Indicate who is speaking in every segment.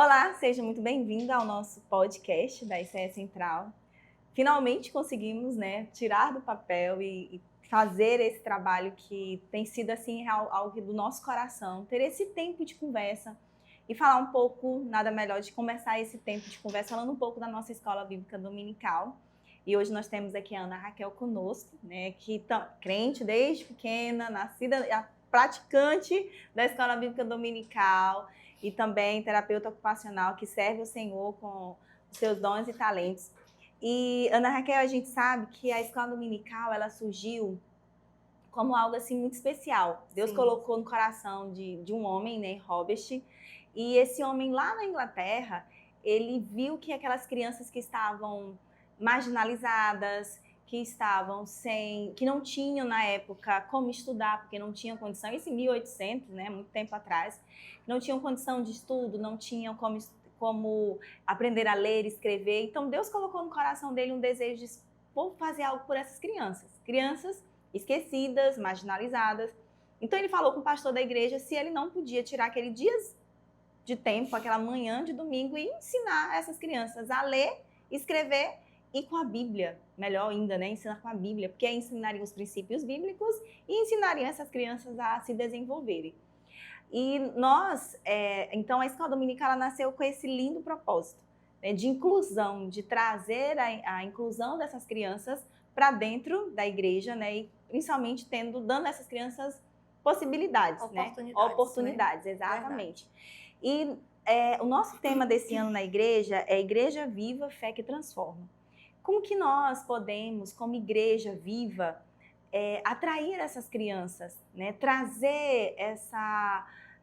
Speaker 1: Olá, seja muito bem-vindo ao nosso podcast da ICE Central. Finalmente conseguimos, tirar do papel e fazer esse trabalho que tem sido assim algo do nosso coração, ter esse tempo de conversa e falar um pouco, nada melhor de começar esse tempo de conversa falando um pouco da nossa escola bíblica dominical. E hoje nós temos aqui a Ana Raquel conosco, que crente desde pequena, nascida, praticante da escola bíblica dominical e também terapeuta ocupacional que serve o Senhor com os seus dons e talentos. E, Ana Raquel, a gente sabe que a escola dominical, ela surgiu como algo assim muito especial. Deus colocou no coração de um homem, Robert, e esse homem lá na Inglaterra, ele viu que aquelas crianças que estavam marginalizadas, que não tinham na época como estudar, porque não tinham condição, isso em 1800, muito tempo atrás, não tinham condição de estudo, não tinham como aprender a ler e escrever. Então Deus colocou no coração dele um desejo de fazer algo por essas crianças esquecidas, marginalizadas. Então ele falou com o pastor da igreja se ele não podia tirar aquele dia de tempo, aquela manhã de domingo, e ensinar essas crianças a ler, escrever e com a Bíblia, melhor ainda, ensinar com a Bíblia, porque aí ensinaria os princípios bíblicos e ensinariam essas crianças a se desenvolverem. E então a escola dominical nasceu com esse lindo propósito, de inclusão, de trazer a inclusão dessas crianças para dentro da igreja, e principalmente dando a essas crianças possibilidades, oportunidades, exatamente. Verdade. E o nosso tema desse ano na igreja é Igreja Viva, Fé que Transforma. Como que nós podemos, como igreja viva, atrair essas crianças, trazer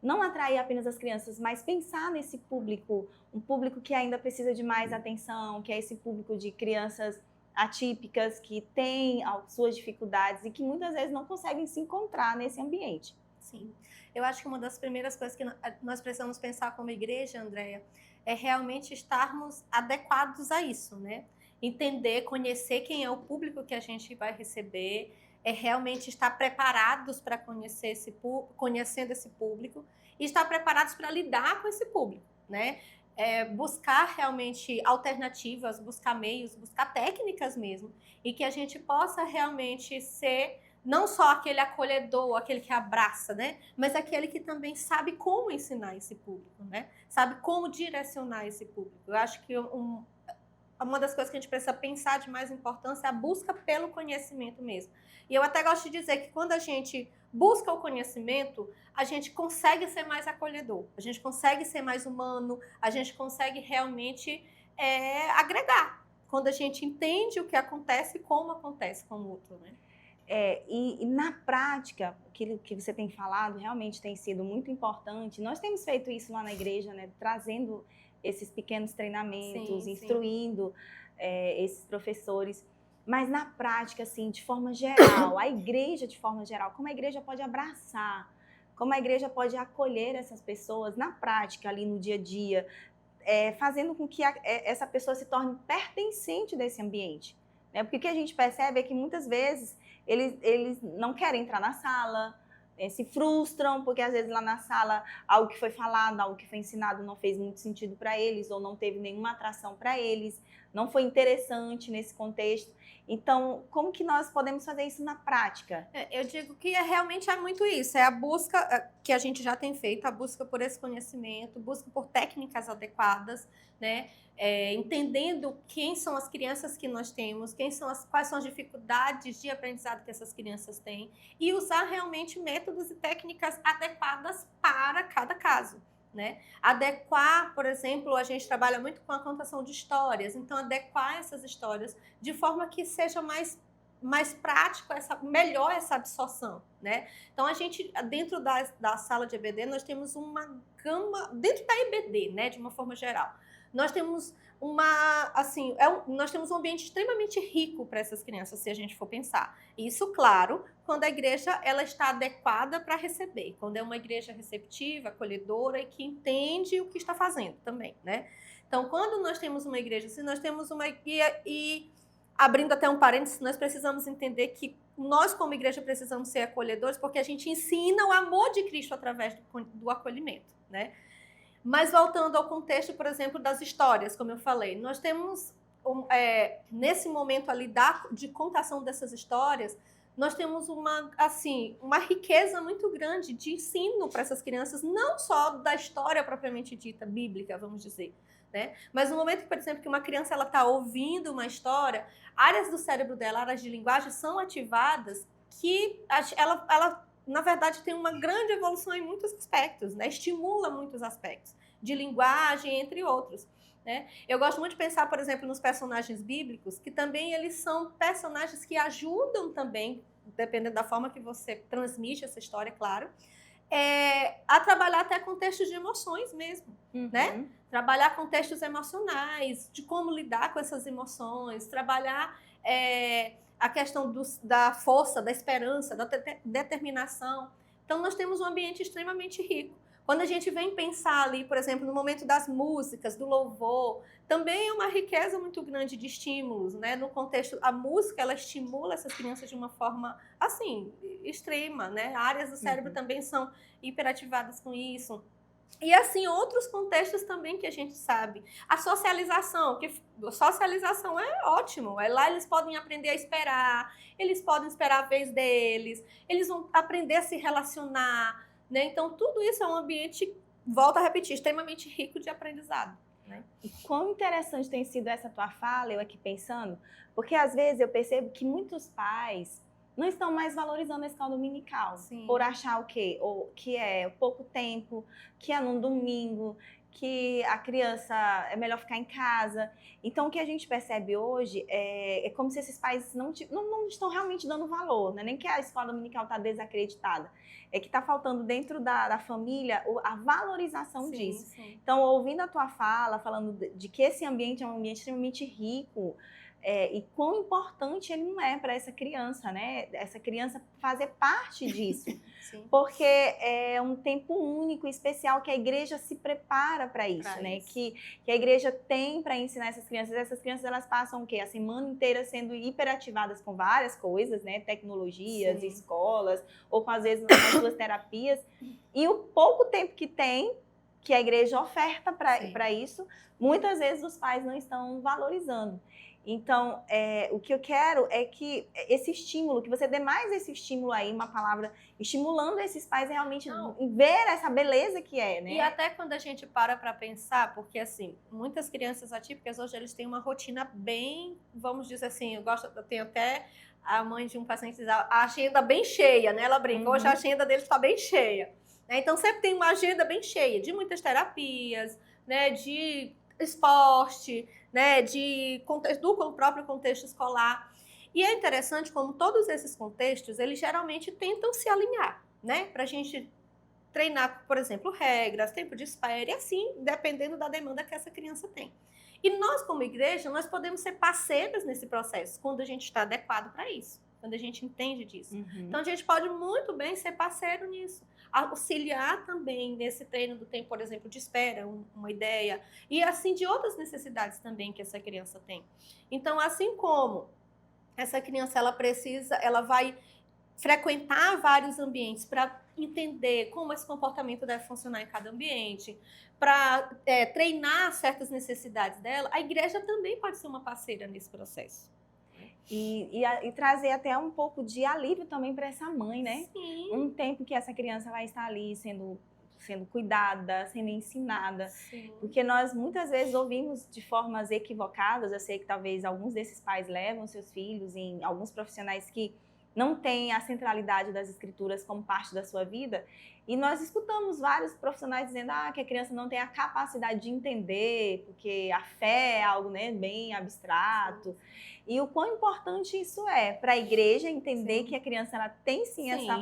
Speaker 1: não atrair apenas as crianças, mas pensar nesse público, um público que ainda precisa de mais atenção, que é esse público de crianças atípicas, que têm as suas dificuldades e que muitas vezes não conseguem se encontrar nesse ambiente.
Speaker 2: Sim, eu acho que uma das primeiras coisas que nós precisamos pensar como igreja, Andréia, é realmente estarmos adequados a isso, Entender, conhecer quem é o público que a gente vai receber, é realmente estar preparados para conhecendo esse público e estar preparados para lidar com esse público, buscar realmente alternativas, buscar meios, buscar técnicas mesmo, e que a gente possa realmente ser não só aquele acolhedor, aquele que abraça, mas aquele que também sabe como ensinar esse público, sabe como direcionar esse público. Eu acho que uma das coisas que a gente precisa pensar de mais importância é a busca pelo conhecimento mesmo. E eu até gosto de dizer que quando a gente busca o conhecimento, a gente consegue ser mais acolhedor, a gente consegue ser mais humano, a gente consegue realmente agregar, quando a gente entende o que acontece e como acontece com o outro,
Speaker 1: E na prática, aquilo que você tem falado realmente tem sido muito importante. Nós temos feito isso lá na igreja, trazendo esses pequenos treinamentos, sim, instruindo esses professores. Mas na prática, assim, de forma geral, a igreja de forma geral, como a igreja pode abraçar, como a igreja pode acolher essas pessoas na prática, ali no dia a dia, fazendo com que essa pessoa se torne pertencente desse ambiente. Porque o que a gente percebe é que muitas vezes eles não querem entrar na sala, se frustram, porque às vezes lá na sala algo que foi falado, algo que foi ensinado não fez muito sentido para eles, ou não teve nenhuma atração para eles, não foi interessante nesse contexto. Então, como que nós podemos fazer isso na prática?
Speaker 2: Eu digo que realmente é muito isso, é a busca que a gente já tem feito, a busca por esse conhecimento, busca por técnicas adequadas, entendendo quem são as crianças que nós temos, quais são as dificuldades de aprendizado que essas crianças têm, e usar realmente métodos e técnicas adequadas para cada caso. Adequar, por exemplo, a gente trabalha muito com a contação de histórias, então adequar essas histórias de forma que seja mais prático, melhor essa absorção, Então, a gente, dentro da sala de EBD, nós temos uma gama, dentro da EBD, de uma forma geral, nós temos nós temos um ambiente extremamente rico para essas crianças, se a gente for pensar. Isso, claro, quando a igreja ela está adequada para receber, quando é uma igreja receptiva, acolhedora e que entende o que está fazendo também, Então, quando nós temos uma igreja assim, nós temos uma guia e, abrindo até um parênteses, nós precisamos entender que nós, como igreja, precisamos ser acolhedores, porque a gente ensina o amor de Cristo através do acolhimento, Mas voltando ao contexto, por exemplo, das histórias, como eu falei, nós temos, nesse momento ali de contação dessas histórias, nós temos uma riqueza muito grande de ensino para essas crianças, não só da história propriamente dita, bíblica, vamos dizer, né? Mas no momento, por exemplo, que uma criança está ouvindo uma história, áreas do cérebro dela, áreas de linguagem, são ativadas que ela na verdade, tem uma grande evolução em muitos aspectos, né? Estimula muitos aspectos de linguagem, entre outros. Né? Eu gosto muito de pensar, por exemplo, nos personagens bíblicos, que também eles são personagens que ajudam também, dependendo da forma que você transmite essa história, claro, a trabalhar até contextos de emoções mesmo, né? Trabalhar contextos emocionais, de como lidar com essas emoções, trabalhar a questão da força, da esperança, da determinação. Então, nós temos um ambiente extremamente rico. Quando a gente vem pensar ali, por exemplo, no momento das músicas, do louvor, também é uma riqueza muito grande de estímulos, né? No contexto, a música, ela estimula essas crianças de uma forma, assim, extrema, né? Áreas do cérebro também são hiperativadas com isso. E, assim, outros contextos também que a gente sabe. A socialização, socialização é ótimo. Lá eles podem aprender a esperar, eles podem esperar a vez deles, eles vão aprender a se relacionar, né? Então, tudo isso é um ambiente, volto a repetir, extremamente rico de aprendizado. Né?
Speaker 1: E quão interessante tem sido essa tua fala, eu aqui pensando, porque às vezes eu percebo que muitos pais não estão mais valorizando a escola dominical. Sim. Por achar o quê? Ou que é pouco tempo, que é num domingo, que a criança é melhor ficar em casa. Então, o que a gente percebe hoje é como se esses pais não estão realmente dando valor, né? Nem que a escola dominical está desacreditada. É que está faltando dentro da família a valorização disso. Sim. Então, ouvindo a tua fala, falando de que esse ambiente é um ambiente extremamente rico, e quão importante ele não é para essa criança, né? Essa criança fazer parte disso. Sim. Porque é um tempo único, especial, que a igreja se prepara para isso, né? Que a igreja tem para ensinar essas crianças. Essas crianças, elas passam o quê? A semana inteira sendo hiperativadas com várias coisas, né? Tecnologias, sim, escolas, ou às vezes nas suas terapias. E o pouco tempo que tem, que a igreja oferta para isso, muitas vezes os pais não estão valorizando. Então, o que eu quero é que esse estímulo, que você dê mais esse estímulo aí, uma palavra, estimulando esses pais realmente ver essa beleza que é, né?
Speaker 2: E até quando a gente para pensar, porque assim, muitas crianças atípicas hoje, eles têm uma rotina bem, vamos dizer assim, eu tenho até a mãe de um paciente diz, a agenda bem cheia, né? Ela brinca, hoje a agenda deles está bem cheia. Então, sempre tem uma agenda bem cheia de muitas terapias, né? De esporte, né, do próprio contexto escolar. E é interessante como todos esses contextos, eles geralmente tentam se alinhar, né, para a gente treinar, por exemplo, regras, tempo de espera, e assim, dependendo da demanda que essa criança tem. E nós, como igreja, nós podemos ser parceiros nesse processo, quando a gente está adequado para isso, quando a gente entende disso. Então, a gente pode muito bem ser parceiro nisso. Auxiliar também nesse treino do tempo, por exemplo, de espera, uma ideia, e assim de outras necessidades também que essa criança tem. Então, assim como essa criança ela vai frequentar vários ambientes para entender como esse comportamento deve funcionar em cada ambiente, para treinar certas necessidades dela, a igreja também pode ser uma parceira nesse processo.
Speaker 1: E trazer até um pouco de alívio também para essa mãe, né?
Speaker 2: Sim.
Speaker 1: Um tempo que essa criança vai estar ali sendo cuidada, sendo ensinada. Sim. Porque nós muitas vezes ouvimos de formas equivocadas. Eu sei que talvez alguns desses pais levam seus filhos em alguns profissionais que não têm a centralidade das escrituras como parte da sua vida. E nós escutamos vários profissionais dizendo que a criança não tem a capacidade de entender, porque a fé é algo, né, bem abstrato. Sim. E o quão importante isso é para a igreja entender, sim, que a criança ela tem sim, essa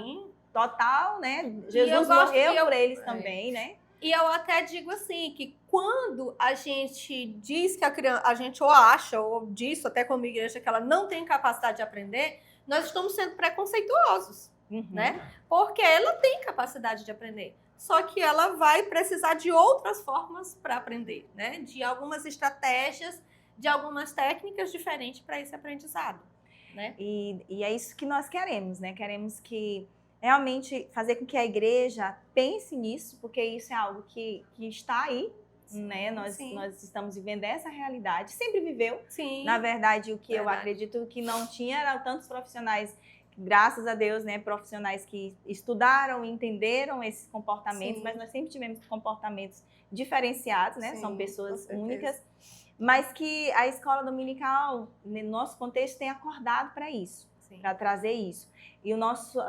Speaker 1: total, né? Jesus morreu por eles também, né?
Speaker 2: E eu até digo assim, que quando a gente diz que a criança, a gente ou acha, ou diz até como igreja, que ela não tem capacidade de aprender, nós estamos sendo preconceituosos, né? Porque ela tem capacidade de aprender. Só que ela vai precisar de outras formas para aprender, né? De algumas estratégias, de algumas técnicas diferentes para esse aprendizado, né?
Speaker 1: E é isso que nós queremos, né? Queremos que realmente fazer com que a igreja pense nisso, porque isso é algo que está aí, né? Nós estamos vivendo essa realidade, sempre viveu.
Speaker 2: Sim.
Speaker 1: Na verdade, o que eu acredito que não tinha eram tantos profissionais, graças a Deus, né? Profissionais que estudaram e entenderam esses comportamentos, mas nós sempre tivemos comportamentos diferenciados, né? São pessoas únicas, mas que a escola dominical, no nosso contexto, tem acordado para isso, para trazer isso. E o nosso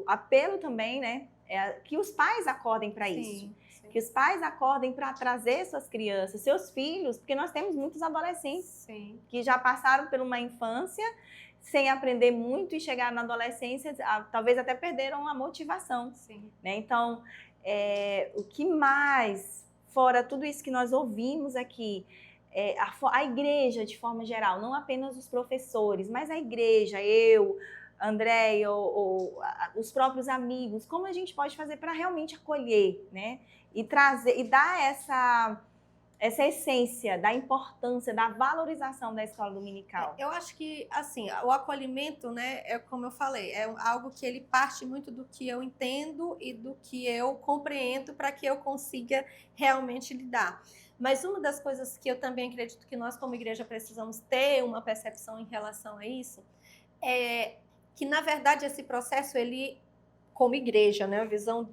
Speaker 1: apelo também, né, é que os pais acordem para isso. Que os pais acordem para trazer suas crianças, seus filhos, porque nós temos muitos adolescentes que já passaram por uma infância sem aprender muito e chegaram na adolescência, talvez até perderam a motivação. Né? Então, o que mais, fora tudo isso que nós ouvimos aqui, a igreja de forma geral, não apenas os professores, mas a igreja, eu, André, os próprios amigos, como a gente pode fazer para realmente acolher, né? E trazer e dar essa essência da importância, da valorização da escola dominical.
Speaker 2: Eu acho que, assim, o acolhimento, né, é como eu falei, é algo que ele parte muito do que eu entendo e do que eu compreendo para que eu consiga realmente lidar. Mas uma das coisas que eu também acredito que nós, como igreja, precisamos ter uma percepção em relação a isso, é que, na verdade, esse processo, ele, como igreja, né, a visão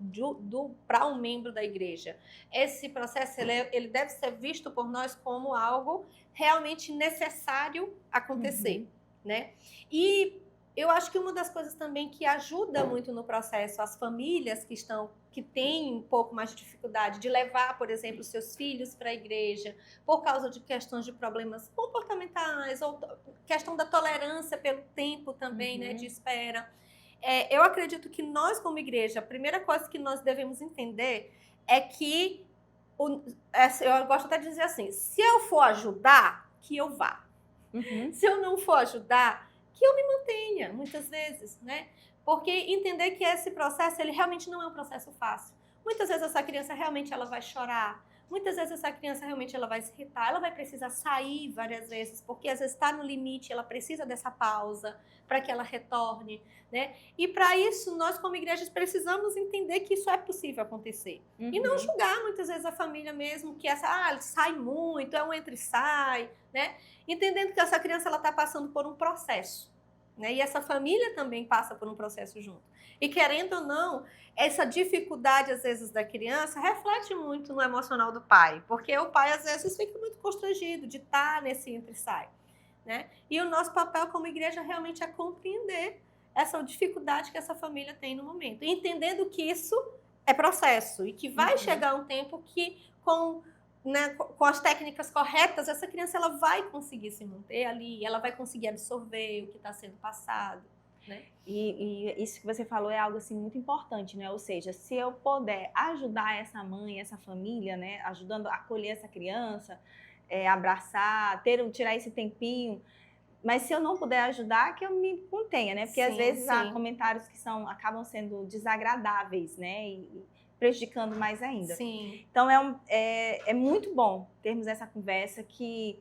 Speaker 2: para um membro da igreja, esse processo ele deve ser visto por nós como algo realmente necessário acontecer, né? E eu acho que uma das coisas também que ajuda muito no processo as famílias que têm um pouco mais de dificuldade de levar, por exemplo, seus filhos para a igreja por causa de questões de problemas comportamentais ou questão da tolerância pelo tempo também, né, de espera. Eu acredito que nós, como igreja, a primeira coisa que nós devemos entender é que, eu gosto até de dizer assim, se eu for ajudar, que eu vá. Se eu não for ajudar, que eu me mantenha, muitas vezes, né? Porque entender que esse processo, ele realmente não é um processo fácil. Muitas vezes essa criança realmente ela vai chorar, muitas vezes essa criança realmente ela vai se irritar, ela vai precisar sair várias vezes, porque às vezes está no limite, ela precisa dessa pausa para que ela retorne, né? E para isso, nós como igrejas precisamos entender que isso é possível acontecer. E não julgar muitas vezes a família mesmo, que sai muito, é um entra e sai, né? Entendendo que essa criança ela está passando por um processo, né? E essa família também passa por um processo junto. E querendo ou não, essa dificuldade, às vezes, da criança reflete muito no emocional do pai, porque o pai, às vezes, fica muito constrangido de estar nesse entra e sai, né? E o nosso papel como igreja realmente é compreender essa dificuldade que essa família tem no momento, e entendendo que isso é processo e que vai chegar um tempo que, com as técnicas corretas, essa criança ela vai conseguir se manter ali, ela vai conseguir absorver o que está sendo passado. Né?
Speaker 1: E isso que você falou é algo assim muito importante, né? Ou seja, se eu puder ajudar essa mãe, essa família, né? Ajudando a acolher essa criança, abraçar, tirar esse tempinho. Mas se eu não puder ajudar, que eu me contenha, né? Porque às vezes há comentários que acabam sendo desagradáveis, né? E prejudicando mais ainda. Então é muito bom termos essa conversa que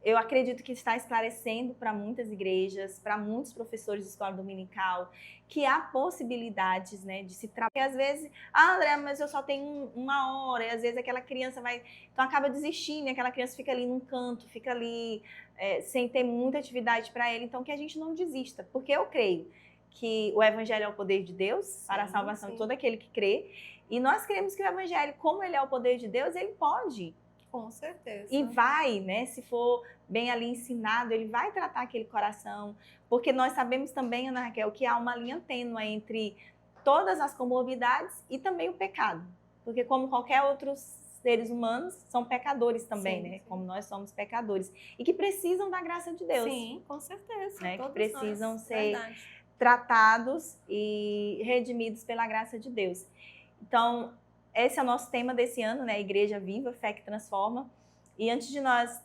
Speaker 1: eu acredito que está esclarecendo para muitas igrejas, para muitos professores de escola dominical, que há possibilidades, né, de se trabalhar. Porque às vezes, André, mas eu só tenho 1 hora, e às vezes aquela criança então acaba desistindo, e aquela criança fica ali num canto, fica ali sem ter muita atividade para ele. Então que a gente não desista, porque eu creio que o evangelho é o poder de Deus para a salvação de todo aquele que crê, e nós cremos que o evangelho, como ele é o poder de Deus, ele pode.
Speaker 2: Com certeza.
Speaker 1: E vai, né? Se for bem ali ensinado, ele vai tratar aquele coração. Porque nós sabemos também, Ana Raquel, que há uma linha tênue entre todas as comorbidades e também o pecado. Porque como qualquer outros seres humanos, são pecadores também, né? Como nós somos pecadores. E que precisam da graça de Deus.
Speaker 2: Sim, com certeza.
Speaker 1: Né? Que precisam ser tratados e redimidos pela graça de Deus. Então, esse é o nosso tema desse ano, né? Igreja Viva, Fé que Transforma. E antes de nós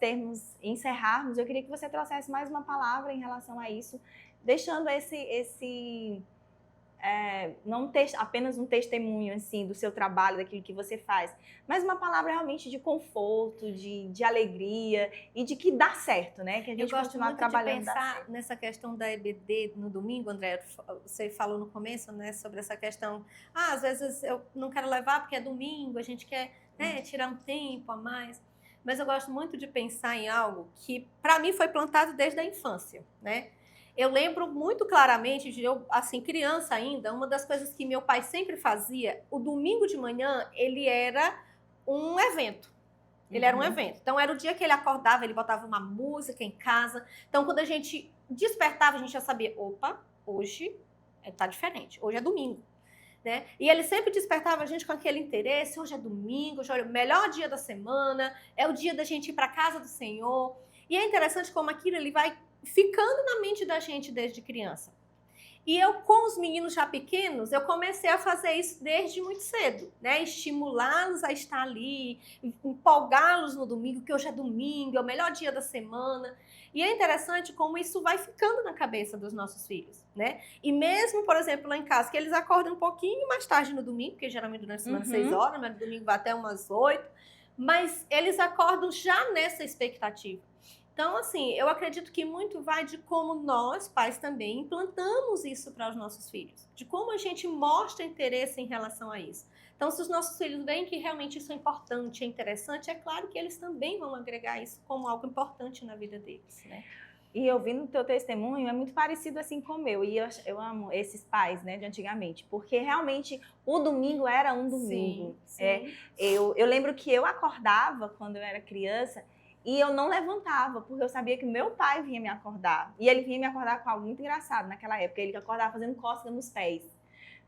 Speaker 1: encerrarmos, eu queria que você trouxesse mais uma palavra em relação a isso, deixando não apenas um testemunho assim do seu trabalho, daquilo que você faz, mas uma palavra realmente de conforto, de alegria e de que dá certo, né? Que a gente continuar trabalhando.
Speaker 2: Eu gosto muito de pensar nessa questão da EBD no domingo, André. Você falou no começo, né, sobre essa questão. Às vezes eu não quero levar porque é domingo, a gente quer, né, tirar um tempo a mais. Mas eu gosto muito de pensar em algo que, para mim, foi plantado desde a infância, né? Eu lembro muito claramente de eu, assim, criança ainda, uma das coisas que meu pai sempre fazia, o domingo de manhã, ele era um evento. Ele era um evento. Então, era o dia que ele acordava, ele botava uma música em casa. Então, quando a gente despertava, a gente já sabia, opa, hoje tá diferente, hoje é domingo. Né? E ele sempre despertava a gente com aquele interesse, hoje é domingo, hoje é o melhor dia da semana, é o dia da gente ir para a casa do Senhor. E é interessante como aquilo ele vai ficando na mente da gente desde criança. E eu, com os meninos já pequenos, eu comecei a fazer isso desde muito cedo, né? Estimulá-los a estar ali, empolgá-los no domingo, que hoje é domingo, é o melhor dia da semana. E é interessante como isso vai ficando na cabeça dos nossos filhos, né? E mesmo, por exemplo, lá em casa, que eles acordam um pouquinho mais tarde no domingo, porque geralmente durante a semana 6 horas, mas no domingo vai até umas 8, mas eles acordam já nessa expectativa. Então, assim, eu acredito que muito vai de como nós, pais, também implantamos isso para os nossos filhos, de como a gente mostra interesse em relação a isso. Então, se os nossos filhos veem que realmente isso é importante, é interessante, é claro que eles também vão agregar isso como algo importante na vida deles, né?
Speaker 1: E ouvindo o teu testemunho, é muito parecido assim com o meu. E eu amo esses pais, né, de antigamente, porque realmente o domingo era um domingo.
Speaker 2: Sim.
Speaker 1: Eu lembro que eu acordava quando eu era criança e eu não levantava, porque eu sabia que meu pai vinha me acordar. E ele vinha me acordar com algo muito engraçado naquela época. Ele acordava fazendo cócega nos pés.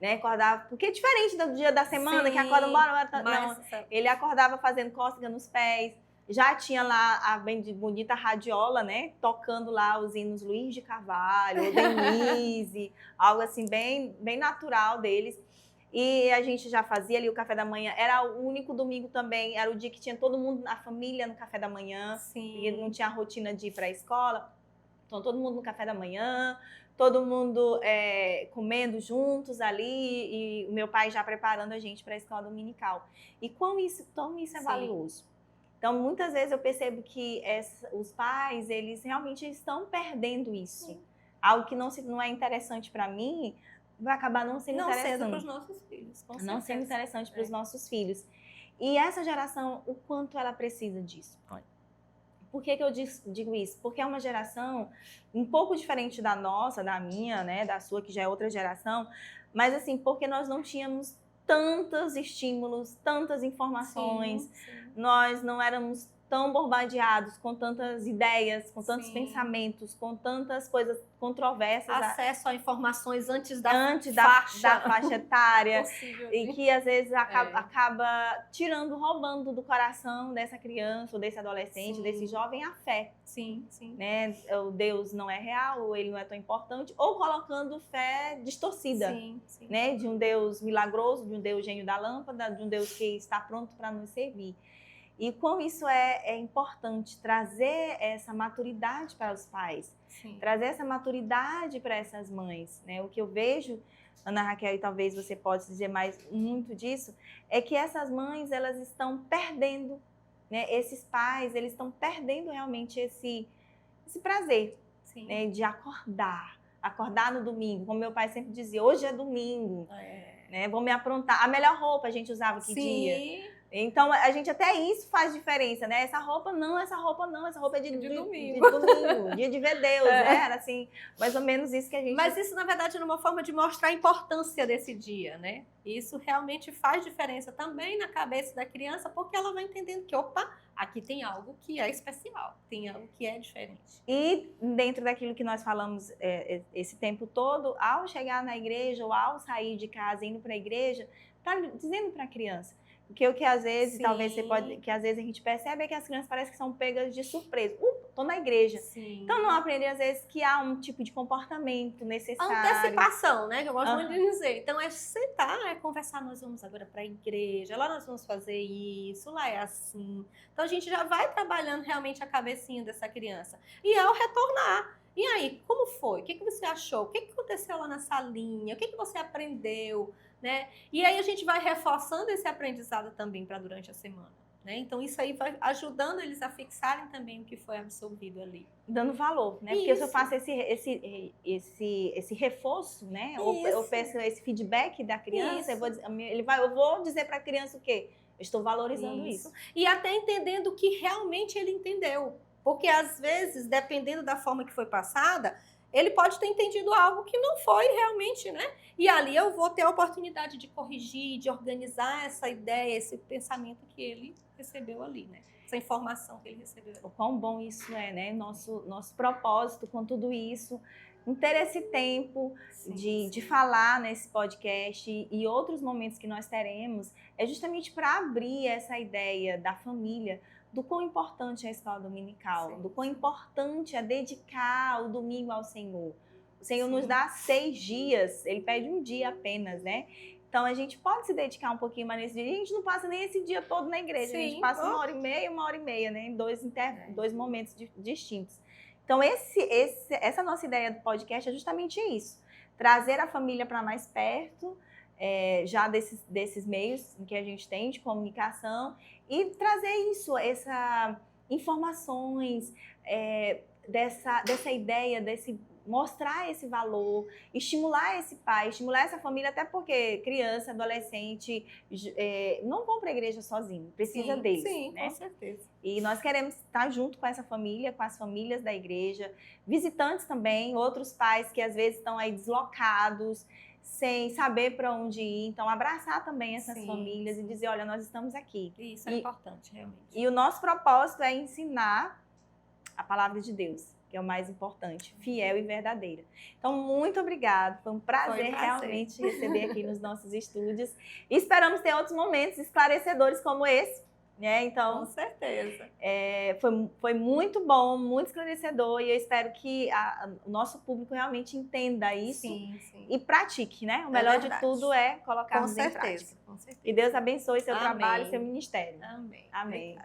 Speaker 1: Né, acordava, porque é diferente do dia da semana, que acorda embora. Não, ele acordava fazendo cócega nos pés. Já tinha lá a bem bonita radiola, né? Tocando lá os hinos Luiz de Carvalho, ou Denise, algo assim bem, bem natural deles. E a gente já fazia ali o café da manhã. Era o único domingo também, era o dia que tinha todo mundo, a família no café da manhã.
Speaker 2: Sim.
Speaker 1: E não tinha a rotina de ir para a escola. Então, todo mundo no café da manhã, todo mundo comendo juntos ali, e o meu pai já preparando a gente para a escola dominical. E como isso é valioso. Então, muitas vezes eu percebo que os pais, eles realmente estão perdendo isso. Sim. Algo que não é interessante para mim, vai acabar não sendo interessante.
Speaker 2: Não sendo para os nossos filhos.
Speaker 1: Não sendo interessante para os nossos filhos. E essa geração, o quanto ela precisa disso? Por que eu digo isso? Porque é uma geração um pouco diferente da nossa, da minha, né, da sua, que já é outra geração, mas assim, porque nós não tínhamos tantos estímulos, tantas informações, sim. Nós não éramos tão bombardeados com tantas ideias, com tantos pensamentos, com tantas coisas controversas.
Speaker 2: Acesso a informações antes da
Speaker 1: faixa etária. E que às vezes acaba roubando do coração dessa criança, ou desse adolescente, sim. Desse jovem a fé.
Speaker 2: Sim, sim.
Speaker 1: Né? O Deus não é real, ou ele não é tão importante, ou colocando fé distorcida. Sim, sim. Né? De um Deus milagroso, de um Deus gênio da lâmpada, de um Deus que está pronto para nos servir. E como isso é importante, trazer essa maturidade para os pais, sim. Trazer essa maturidade para essas mães. Né? O que eu vejo, Ana Raquel, e talvez você possa dizer muito disso, é que essas mães, elas estão perdendo, né? Esses pais, eles estão perdendo realmente esse prazer, né? De acordar no domingo. Como meu pai sempre dizia, hoje é domingo, né? Vou me aprontar. A melhor roupa a gente usava que dia? Então, a gente até isso faz diferença, né? Essa roupa não, essa roupa é de domingo, dia de ver Deus, né? Era assim, mais ou menos isso que a gente...
Speaker 2: Mas isso, na verdade, é uma forma de mostrar a importância desse dia, né? Isso realmente faz diferença também na cabeça da criança, porque ela vai entendendo que, opa, aqui tem algo que é especial, tem algo que é diferente.
Speaker 1: E dentro daquilo que nós falamos esse tempo todo, ao chegar na igreja ou ao sair de casa, indo para a igreja, tá dizendo para a criança Porque o que às vezes,
Speaker 2: Sim.
Speaker 1: talvez que às vezes a gente percebe é que as crianças parecem que são pegas de surpresa. Tô na igreja.
Speaker 2: Sim.
Speaker 1: Então não aprender às vezes que há um tipo de comportamento necessário.
Speaker 2: Antecipação, né? Que eu gosto muito de dizer. Então é sentar, é conversar, nós vamos agora para a igreja, lá nós vamos fazer isso, lá é assim. Então a gente já vai trabalhando realmente a cabecinha dessa criança. E ao retornar, e aí, como foi? O que você achou? O que aconteceu lá na salinha? O que você aprendeu? Né? E aí a gente vai reforçando esse aprendizado também para durante a semana. Né? Então isso aí vai ajudando eles a fixarem também o que foi absorvido ali.
Speaker 1: Dando valor, né? Porque se eu faço esse reforço, né? Eu peço esse feedback da criança, eu vou dizer para a criança o quê? Eu estou valorizando isso.
Speaker 2: E até entendendo o que realmente ele entendeu. Porque às vezes, dependendo da forma que foi passada, ele pode ter entendido algo que não foi realmente, né? E ali eu vou ter a oportunidade de corrigir, de organizar essa ideia, esse pensamento que ele recebeu ali, né? Essa informação que ele recebeu.
Speaker 1: O quão bom isso é, né? Nosso propósito com tudo isso, em ter esse tempo de falar nesse podcast e outros momentos que nós teremos, é justamente para abrir essa ideia da família, do quão importante é a escola dominical, do quão importante é dedicar o domingo ao Senhor. O Senhor nos dá 6 dias, Ele pede um dia apenas, né? Então, a gente pode se dedicar um pouquinho mais nesse dia. A gente não passa nem esse dia todo na igreja, a gente passa 1h30, né? Em dois momentos distintos. Então, essa nossa ideia do podcast é justamente isso. Trazer a família para mais perto, já desses meios que a gente tem de comunicação, e trazer essas informações, dessa ideia, mostrar esse valor, estimular esse pai, estimular essa família, até porque criança, adolescente não vão para a igreja sozinho, precisa deles.
Speaker 2: Sim,
Speaker 1: né?
Speaker 2: Com certeza.
Speaker 1: E nós queremos estar junto com essa família, com as famílias da igreja, visitantes também, outros pais que às vezes estão aí deslocados, sem saber para onde ir. Então, abraçar também essas famílias e dizer, olha, nós estamos aqui.
Speaker 2: Isso é importante, realmente.
Speaker 1: E o nosso propósito é ensinar a palavra de Deus, que é o mais importante, fiel e verdadeira. Então, muito obrigada. Foi um prazer realmente receber aqui nos nossos estúdios. E esperamos ter outros momentos esclarecedores como esse. Então,
Speaker 2: com certeza.
Speaker 1: Foi muito bom, muito esclarecedor, e eu espero que o nosso público realmente entenda isso e pratique, né? O melhor de tudo é colocarmos em prática.
Speaker 2: Com certeza.
Speaker 1: E Deus abençoe seu trabalho e seu ministério.
Speaker 2: Amém.
Speaker 1: Amém.